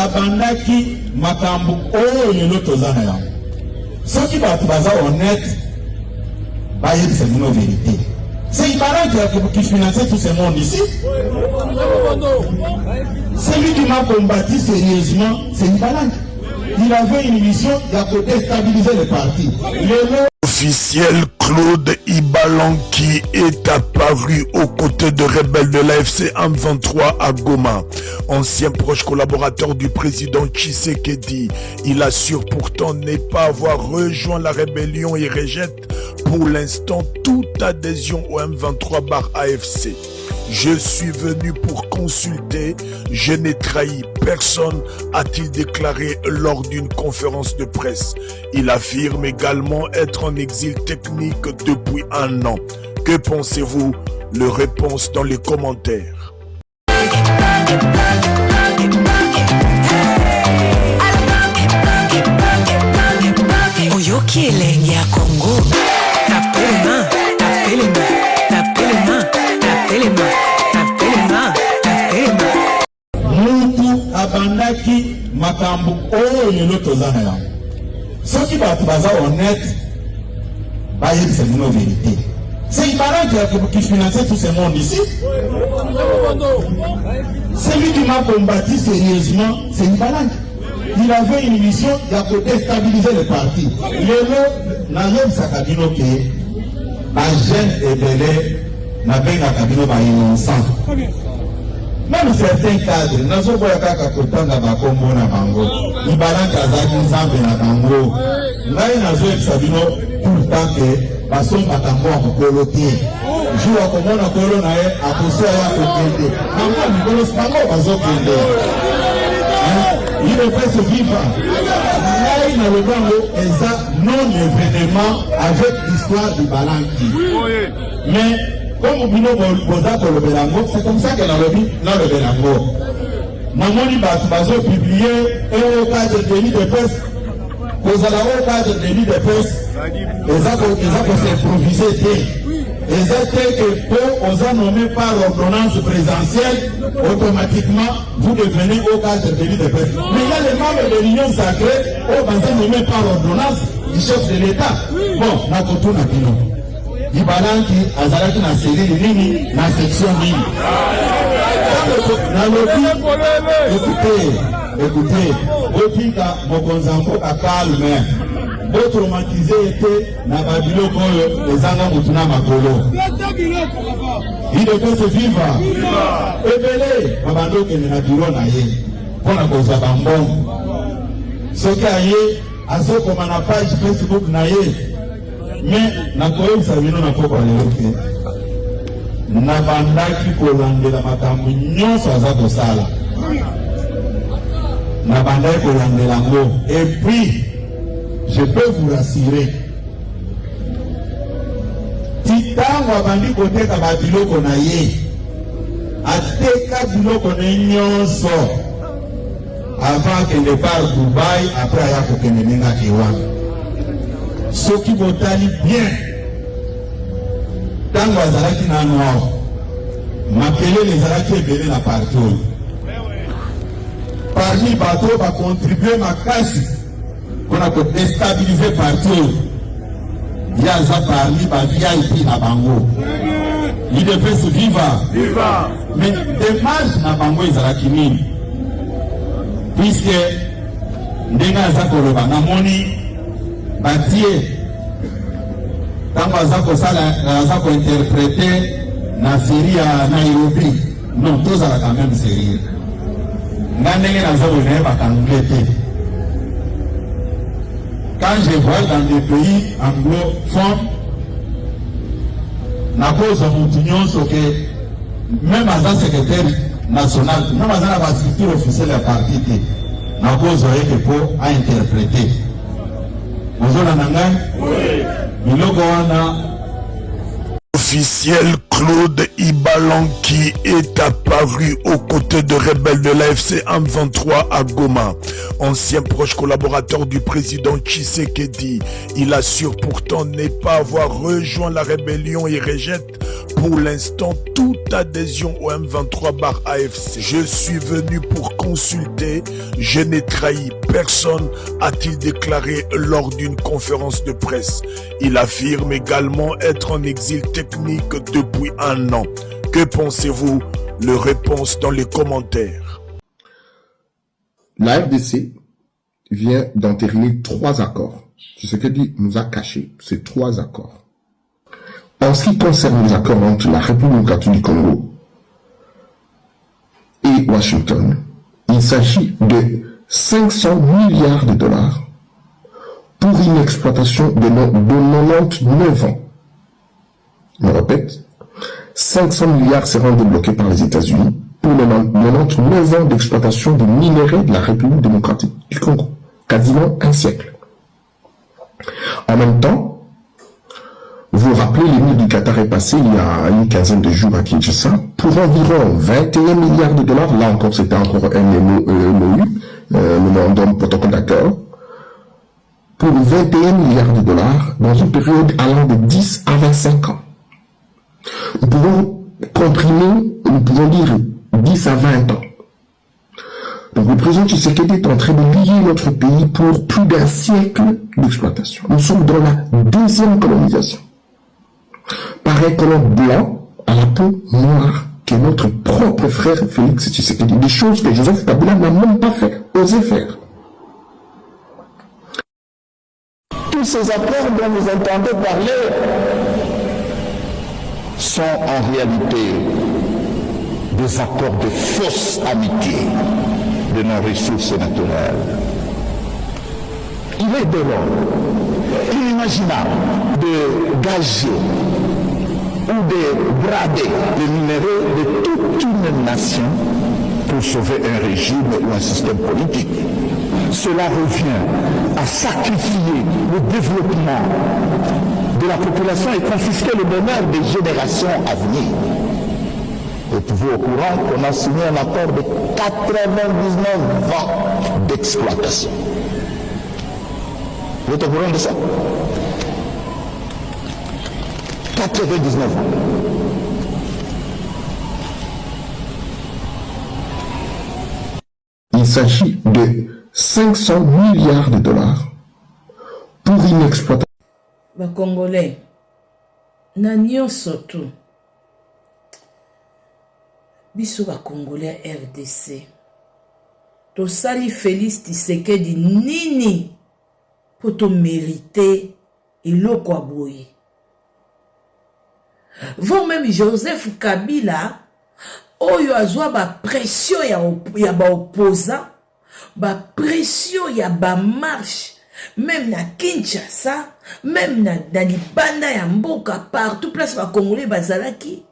abandaki makambo oyo lelo tozana yango. Soki bato baza honnête, bayebisa bino vérité. C'est Ibalan qui finançait tout ce monde ici. Celui qui m'a combattu sérieusement, c'est Ibalan. Il avait une mission de déstabiliser le parti. Officiel Claude Ibalan qui est apparu aux côtés de rebelles de l'AFC M23 à Goma. Ancien proche collaborateur du président Tshisekedi, il assure pourtant ne pas avoir rejoint la rébellion et rejette pour l'instant toute adhésion au M23/AFC. Je suis venu pour consulter, je n'ai trahi personne, a-t-il déclaré lors d'une conférence de presse. Il affirme également être en exil technique depuis 1 an. Que pensez-vous? Le réponse dans les commentaires. Oyoki elengi ya Congo, tapelema, tapelema, tapelema, tapelema, tapelema, tapelema. Mutu abandaki makambo oyo lelo tozana yango. Soki bato baza honnête, bayebisa bino vérité. C'est Ibalan qui finançait tout ce monde ici. Celui qui m'a combattu sérieusement, c'est Ibalan. Il avait une mission de déstabiliser le parti. Lelo nayebisaka bino ke bajeune ebele nabengaka bino bainocent. Même certains cadres nazoboya kaka kotanga bakombo na bango. Ibalan azalaki nzambe na bango. Ngai nazoyebisa bino tout le temps ke basombaka mbo ya mokolo te. Jour akomona kolo na ye akoso ya kokende. Bango bazokende. Il ne peut se vivre. Ngai na lobango eza non événement avec l'histoire du Balanki. Mais comme bino boza kolobelango, c'est comme ça que na lobelango. Namoni bato bazo publier au cadre de délit de presse. Kozala au cadre de délit de presse. Eza ko s'improviser te. Exactement que pour aux nommés par ordonnance présidentielle, automatiquement, vous devenez au cadre de délit de presse. Mais il y a les membres de l'Union sacrée, aux nommés par ordonnance du chef de l'État. Bon, na koto na bino. Ibalan qui azalaki na série nini, na section nini. Écoutez, Otika Mokonzambo a calme. Traumatisé était na babilo koyo ezanga mutuna makolo. Il peut se vivre. Ebele babando kene na biro na ye. Pona koza bambon. Soki aye azokoma na page Facebook na ye. Mais na koyebisa bino na poko lelo ke. Na bandaki kolandela makambo nyonso aza kosala. Na bandaki kolandela ngo. Et puis je peux vous rassurer. Titango abandi koteka ba biloko na ye. Ateka biloko na nyonso. Avant que ne parte Dubaï, après aya kokende ninga kiwa. Soki botali bien. Tango azalaki na noir. Makelele ezalaki ebele na partout. Parmi bato ba contribuer makasi. On a déstabilisé partout. Il y a ça parmi ma VIP na bango. Il devait se vivre. Mais démarche na bango ezalaki nini? Puisque ndenga za koloba na moni batie tango za ko interpréter na série à Nairobi. Non, tous à la quand même série. Ndenge na zo ne ba kanglete. Quand je vois dans des pays anglophones, na cause même à secrétaire national, même à la structure officielle de parti, na cause que pour interpréter. Vous avez Officiel Claude Ibalan qui est apparu aux côtés de rebelles de l'AFC M23 à Goma. Ancien proche collaborateur du président Tshisekedi, il assure pourtant ne pas avoir rejoint la rébellion et rejette Pour l'instant, toute adhésion au M23/AFC. Je suis venu pour consulter, je n'ai trahi personne, a-t-il déclaré lors d'une conférence de presse. Il affirme également être en exil technique depuis 1 an. Que pensez-vous? Le réponse dans les commentaires. La RDC vient d'entériner 3 accords. C'est ce que dit nous a caché, ces 3 accords. En ce qui concerne les accords entre la République démocratique du Congo et Washington, il s'agit de 500 milliards de dollars pour une exploitation de 99 ans. Je répète, 500 milliards seront débloqués par les États-Unis pour 99 ans d'exploitation de minerais de la République démocratique du Congo, quasiment 1 siècle. En même temps, vous vous rappelez, l'émir du Qatar est passé il y a une quinzaine de jours à Kinshasa pour environ 21 milliards de dollars. Là encore, c'était encore un MOU, Memorandum Protocole d'accord, pour 21 milliards de dollars dans une période allant de 10 à 25 ans. Nous pouvons comprimer, nous pouvons dire 10 à 20 ans. Donc le président Tshisekedi est en train de lier notre pays pour plus d'1 siècle d'exploitation. Nous sommes dans la 2e colonisation. Par un colon blanc à la peau noire que notre propre frère Félix Tshisekedi. Des choses que Joseph Kabila n'a même pas osé faire. Tous ces accords dont vous entendez parler sont en réalité des accords de fausse amitié de nos ressources naturelles. Il est de l'ordre inimaginable de gager ou de brader les minéraux de toute une nation pour sauver un régime ou un système politique. Cela revient à sacrifier le développement de la population et confisquer le bonheur des générations à venir. Vous pouvez au courant qu'on a signé un accord de 99 ans d'exploitation. Vous êtes au courant de ça? 99 ans. Il s'agit de 500 milliards de dollars pour une exploitation. Les Congolais, Nagnon surtout, biso ba Congolais RDC, tosali Félix Tshisekedi nini pour te mériter eloko aboye. Vous-même Joseph Kabila, oyo azwa ba pression ya ba opposant, ba pression ya ba marche, même na Kinshasa, même na libanda ya mboka, partout place ba Congolais bazalaki.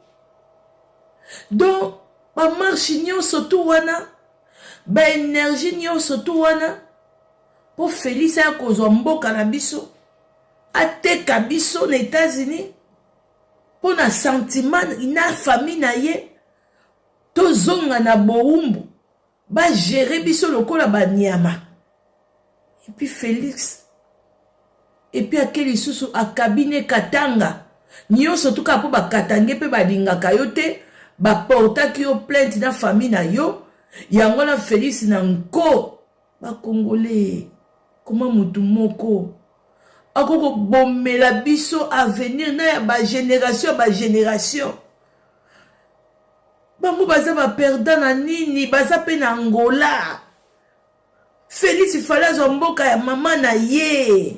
Donc, ba marche nyonso tu wana, ba énergie nyonso tu wana, pour Félix ya kozwa mboka na biso, ateka biso na États-Unis, pour na sentiment na famille na ye, to zonga na boumbu, ba gérer biso lokola ba nyama. Et puis Félix, et puis akeli susu akabine Katanga, nyonso tuka po ba katange pe ba linga kayote, ba porta ki yo plainte na famille na yo, yango na Félix na nko, ba Congolais, comment mutu moko, akoko bomela biso avenir na ya ba génération. Bango baza ba perdant na nini, baza pe na Angola. Félix fala zomboka ya mama na ye.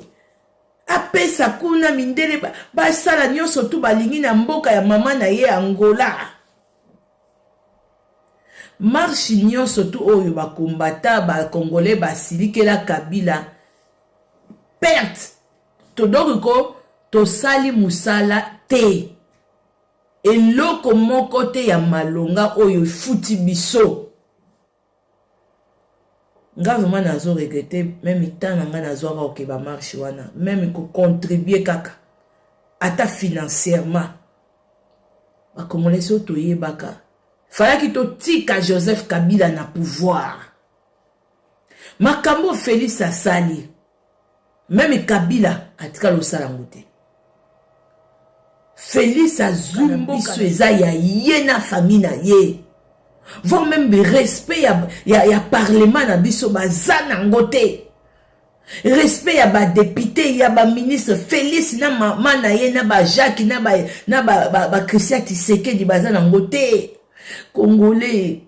Apesa kuna mindele ba sala nyonso tu balingi na mboka ya mama na ye Angola. Marche nyonso tu oyo ba kombata ba Congolais ba silikela Kabila. Perte. Todoriko to sali musala te. Eloko moko te ya malonga oyo futi biso. Nga vraiment nazo regretter même temps nga nazo ka okeba marche wana, même ko contribuer kaka ata financièrement. Ba Congolais so to yebaka. Fallait ki to tika Joseph Kabila na pouvoir. Makambo Félix asali. Même Kabila atika lo sala ngote. Félix Azumbiso eza ya ye na famille na ye. Voire même le respect ya parlement na biso baza nango te. Respect ya ba député, ya ba ministre Félix na mama na ye na ba Jacques na ba Christian Tshisekedi baza nango te. Congolais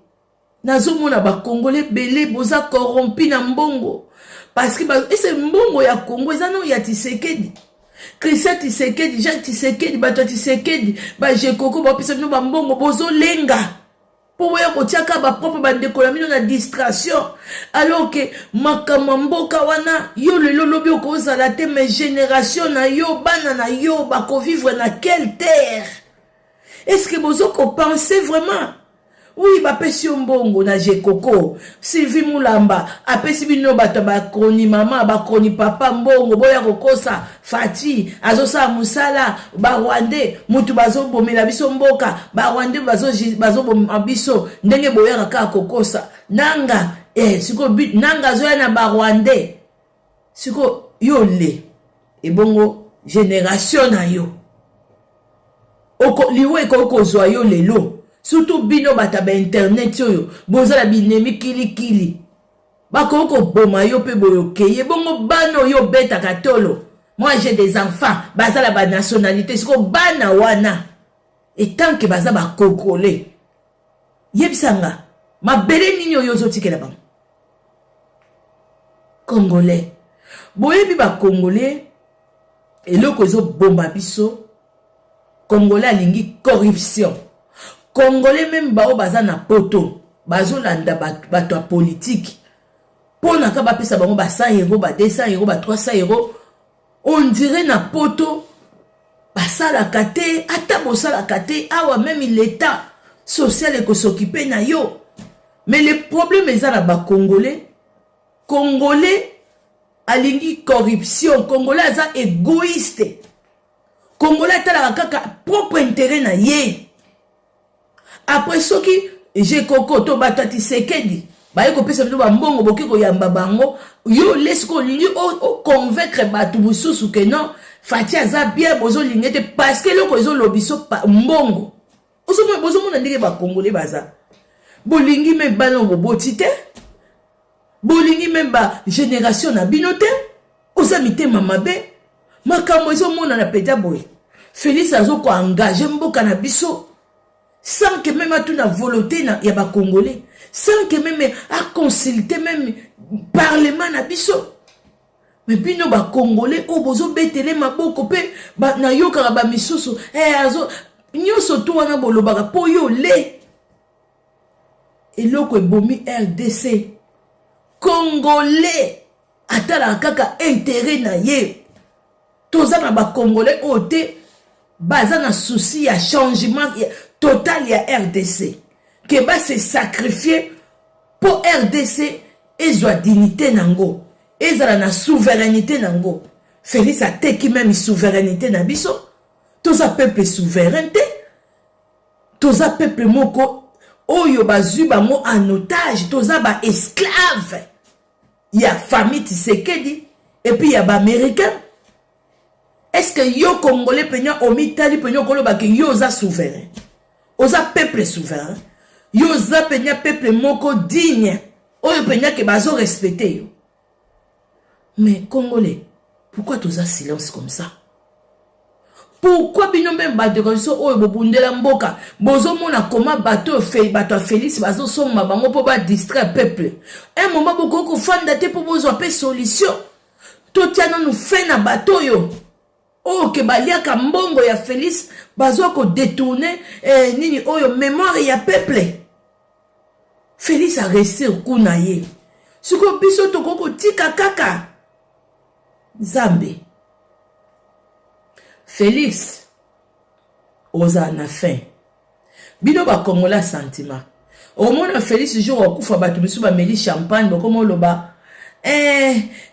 nazomona ba Congolais belé boza corrompi na mbongo parce que c'est mbongo ya Congo eza non ya Tshisekedi. Christian Tshisekedi, Jacques Tshisekedi, bato Tshisekedi, ba Jekoko ba pisa no ba mbongo bozo lenga. Pour voir qu'on tient qu'à ma propre bande de colonie dans la distraction. Alors que makamamboka wana yo le lolobi au cause à la thème génération na yo bana na yo bako vivre na quelle terre? Est-ce que vous avez pensé vraiment? Oui, ba pesi mbongo na Jekoko, Sylvie Moulamba, apesi bino bato ba kroni mama, ba kroni papa mbongo, boya kokosa, Fati, azosa musala, ba Rwandais, mutu bazo bomela biso mboka, ba Rwandais bazo bomela biso, ndenge boya kaka kokosa, nanga, siko but, nanga zoya na ba Rwandais, siko yo le, et bongo, génération na yo, oko, liwe koko zoa yo lelo, surtout bino bataba internet yo bozala binemi kili bakoko boma yo pe boyokeye bongo bano yo beta katolo. Moi j'ai des enfants bazala ba nationalité siko bana wana et tant que baza ba Congolais yebsanga mabele nini yo zotikela bam Congolais boyebi ba Congolais eloko zo bomba biso Congolais alingi corruption. Congolais même bao baza na poto bazo landa bato a politique pona ka ba pesa bango ba 100 €, ba 200 €, ba 300 €, on dirait na poto basala kate ata bosala kate awa même l'état social et ko s'occuper na yo. Mais le problème est là ba Congolais alingi corruption, Congolais aza égoïste, Congolais tala kaka propre intérêt na ye. Après ce qui j'ai coco to batati Tshisekedi ba yeko pesa bino ba mbongo boki ko yamba bango yo laisse ko lingi o convaincre batu bususu que non Fati aza bien bozo lingete parce que loko ezo lobiso mbongo ozo bozo mona ndike ba Congolais baza bolingi me bano bobotite bolingi me ba génération na binote oza mitema mabe makambo ezo mona na peta boy Félix azo ko engager mboka na biso sans que même à toute la volonté na ya ba Congolais, sans que même à consulter même parlement na biso. Mais bino ba Congolais o bozo betele maboko pe ba na yoka ba misusu azo nyoso to wana bolobaka po yo le eloko ebomi RDC Congolais atala kaka intérêt na ye toza na ba Congolais ote baza na souci ya changement total ya RDC que va se sacrifier pour RDC et sa dignité nango et la souveraineté nango. Félix a teki même souveraineté na biso. Tous a peuple souveraineté. Tous a peuple moko oyo bazu bango en otage, tous a ba esclave. Il y a famille Tshisekedi et puis il y a ba américain. Est-ce que yo Congolais penya omitali penya koloba ke yo za souverain? Oza peuple souverain. Yo za penya peuple moko digne. Oyo penya ke bazo respecter yo. Mais Congolais, pourquoi tu as silence comme ça? Pourquoi bino même bato konso oyo bobundela mboka bozo mona koma bato Félix bazo soma bango po ba distraire peuple. Un moment boko ko fanda te po bozo pe solution. Totiana nous fait na bato yo. Oh que baliaka mbongo ya Félix bazo ko détourner nini oyo mémoire ya peuple. Félix a resté au kunaye. Suko biso to koko tika kaka. Zambe. Félix oza na fin. Bino ba Kongola sentiment. Au moins Félix jour okufa batu biso ba meli champagne bokomo loba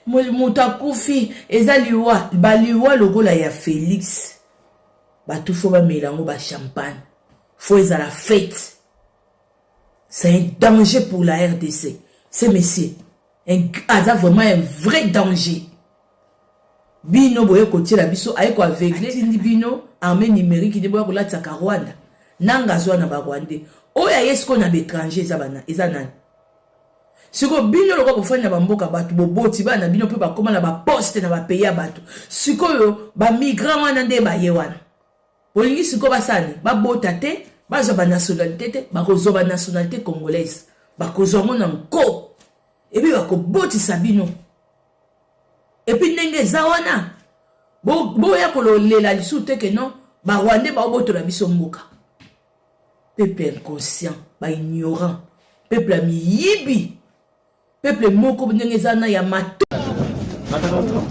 mutakufi ezaliwa baliwa logola ya Félix. Batu fo ba melango ba champagne. Faut ezala la fête. C'est un danger pour la RDC. C'est monsieur. Ça vraiment un vrai danger. bino boye kotiela biso aye ko aveugle tindi bino armée numérique de boya kolataka Rwanda nanga zwa na ba Rwandais oya yesko na l'étranger eza nani siko bino loko bofanya ba mboka batu boboti bana bino pe bakoma na ba poste na ba pays ya batu sikoyo ba migrant wana nde ba ye wana bolingi siko basani ba bota te bazwa ba nationalité te bakozwa ba nationalité congolaise bakozwa ngona nko ebi bakobotisa bino epi ndenge eza wana boya kololela lisu te ke non ba Rwandais baobotola biso mboka peuple inconscient ba ignorant peuple amiyibi peuple moko ndenge zana ya mato pardon.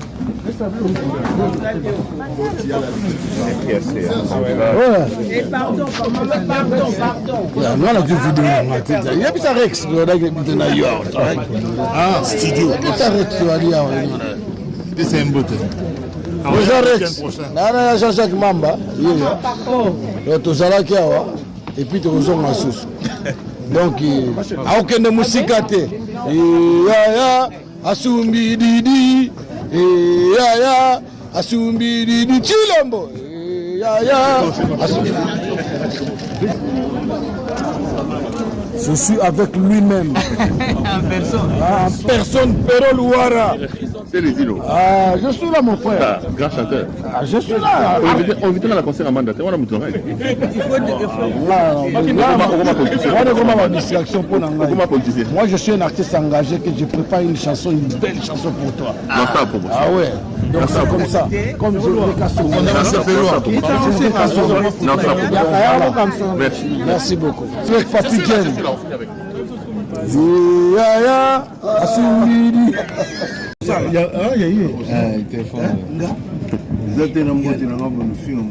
Voilà, tu vidéo. Il y a plus Rex, studio. C'est un beauté. Rex. Nana Jean-Jacques Mamba. Tu et puis tu rejoins ma sauce. Donc, aucun de musique à te. Ya Asumbi Didi. Ya Asumbi Didi Chilombo. Ya je suis avec lui-même. En personne. En personne, Pero Louara. C'est les îlots. Je suis là, mon frère. Grand chanteur. Je suis là. On vit dans la concert à Mandate. On a mis ton règle. Moi, je suis un artiste engagé que je prépare une chanson, une belle chanson pour toi. Ah ouais. Donc c'est comme ça. Comme je l'ai cassé. Merci beaucoup. Avec Papi Ken. Ya Asumidi. Il y a eu. Vous êtes un bon film.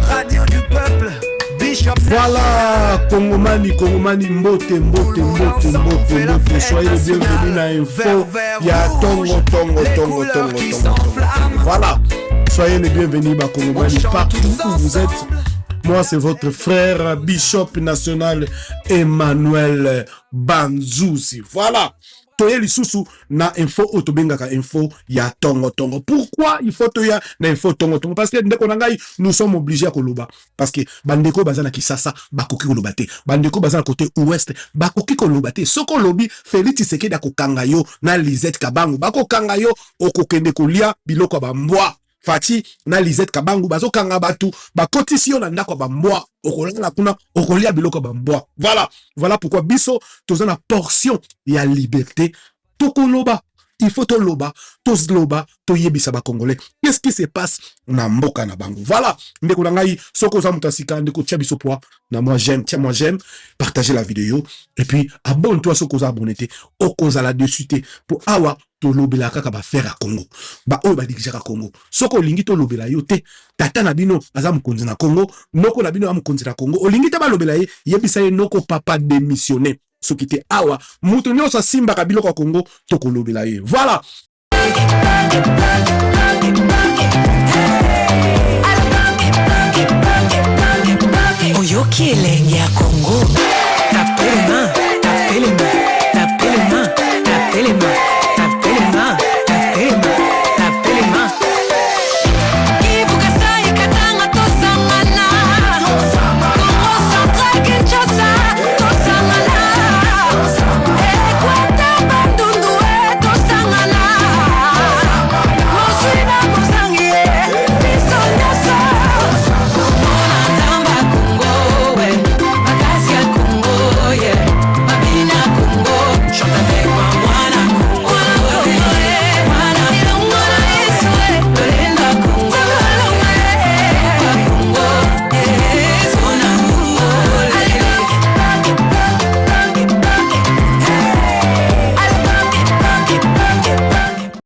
Radio du peuple, Bishop. Voilà, Congomani, mbote. Soyez les bienvenus dans l'info. Il y a Tongo. Voilà, soyez les bienvenus, Congomani, partout où vous êtes. Moi, c'est votre frère, Bishop national Emmanuel Banzouzi. Voilà. Toye lisusu na info otobengaka info ya tongo. Pourquoi il faut toya na info tongo? Parce que ndeko nangai nous sommes obligés à koloba. Parce que bandeko bazana kisasa bakoki koloba te. Bandeko bazana côté ouest bakoki koloba te. Soko lobi Félix Tshisekedi akokanga yo na Lisette Kabangu. Bakokanga yo okokende kolia biloko bambwa. Fati na Lisette Kabangu bazo kanga batu bakotisi yo na ndako bambwa okolala kuna okolia biloko bambwa. Voilà pourquoi biso tozana portion ya liberté tokoloba. Il faut toloba, tozloba, toyebisa ba Congolais. Qu'est-ce qui se passe na mboka na bango? Voilà. Ndeko nangai soko za mutasika ndeko tia biso poa. Na moi j'aime, partagez la vidéo et puis abonne-toi soko za abonné okoza la dessus pour awa to lobela kaka ba faire à Congo. Ba o ba dirigera Congo. Soko lingi to lobela yo te. Tata na bino aza mukonzi na Congo, noko na bino amukonzi na Congo. Olingi te ba lobela ye, yebisa ye noko papa démissionné. Ce qui était awa mutu nyonso simba kabilo kwa Congo to kolobela ye. Voilà.